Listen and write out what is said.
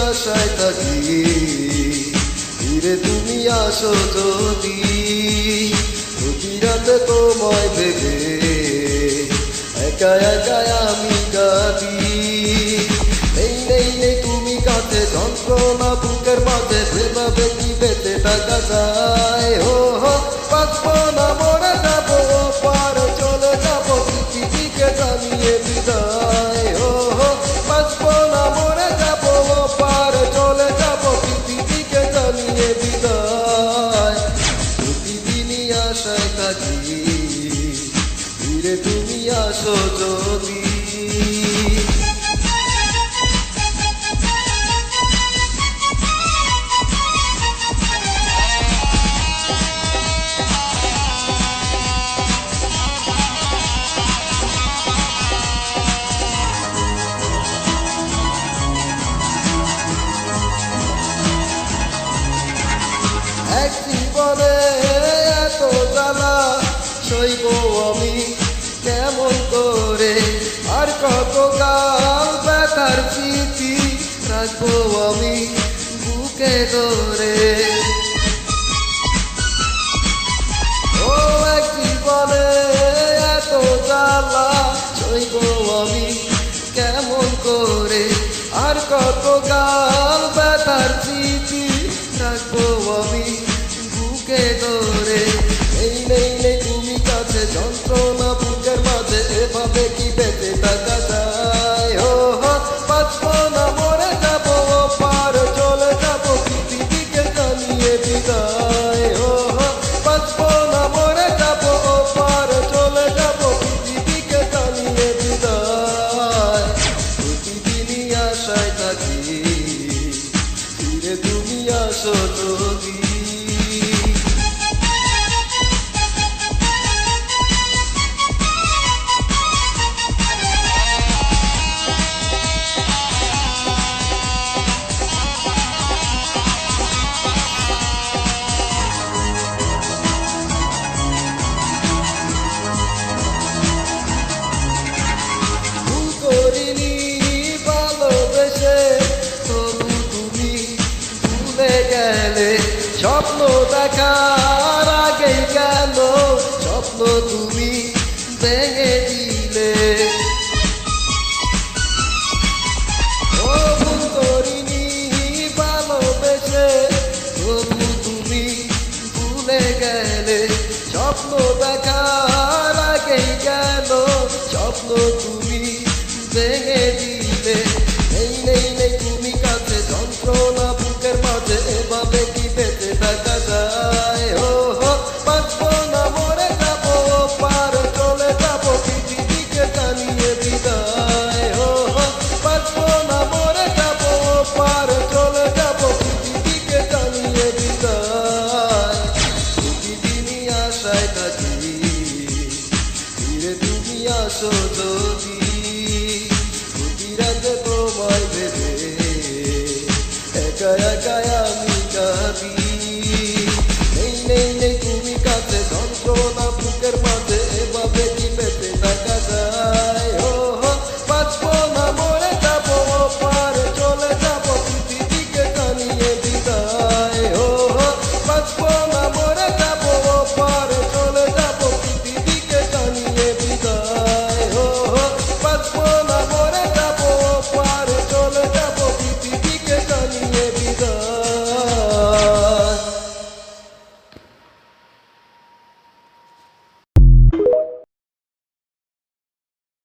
আশায় থাকি, ফিরে তুমি আসো যদি। প্রতি রাতে তোমায় ভেবে একা একা আমি কাঁদি। নেই নেই নেই তুমি কাছে, যন্ত্রণা বুকের মাঝে, যেভাবে কি বেঁচে থাকা যায়। ও হো বাঁচবো না, মরে যাবো, পার চলে যাবো, পৃথিবীকে জানিয়ে বিদায়। ও হো বাঁচবো না, মরে যাবো, পার চলে যাবো, পৃথিবীকে জানিয়ে বিদায়। প্রতিদিনই আশায় থাকি, ফিরে তুমি আসো যদি। এক জীবনে এত জ্বালা সইব আমি কেমন করে, আর কত কাল ব্যথার স্মৃতি রাখবো আমি বুকে ধরে। ও এক জীবনে এত জ্বালা সইব আমি কেমন করে, আর কত কাল ব্যথার স্মৃতি রাখবো আমি বুকে ধরে। এই নেই নেই তুমি কাছে, যন্ত্রণা বুকের মাঝে, এভাবে কি বেঁচে থাকা যায়। ও হো বাঁচবো না, মরে যাবো, পার চলে যাবো, পৃথিবীকে জানিয়ে বিদায়। ও হো বাঁচবো না, মরে যাবো, পার চলে যাবো, পৃথিবীকে জানিয়ে বিদায়। প্রতিদিনই আশায় থাকি, ফিরে তুমি আসো যদি। ভুল করিনি ভালোবেসে, তবু তুমি ভুলে গেলে। স্বপ্ন দেখার আগেই কেন স্বপ্ন তুমি ভেঙে দিলে। ও ভুল করিনি ভালোবেসে, তবু তুমি ভুলে গেলে। স্বপ্ন দেখার আগেই কেন স্বপ্ন তুমি ভেঙে দিলে। নেই নেই নেই তুমি কাছে, যন্ত্রণা বুকের মাঝে, এভাবে কি বেঁচে থাকা যায়। ও হো বাঁচবো না, মরে যাবো, পার চলে যাবো, পৃথিবীকে জানিয়ে বিদায়। ও হো বাঁচবো না, মরে যাবো, পার চলে যাবো, পৃথিবীকে জানিয়ে বিদায়। প্রতিদিনই আশায় থাকি, ফিরে তুমি আসো।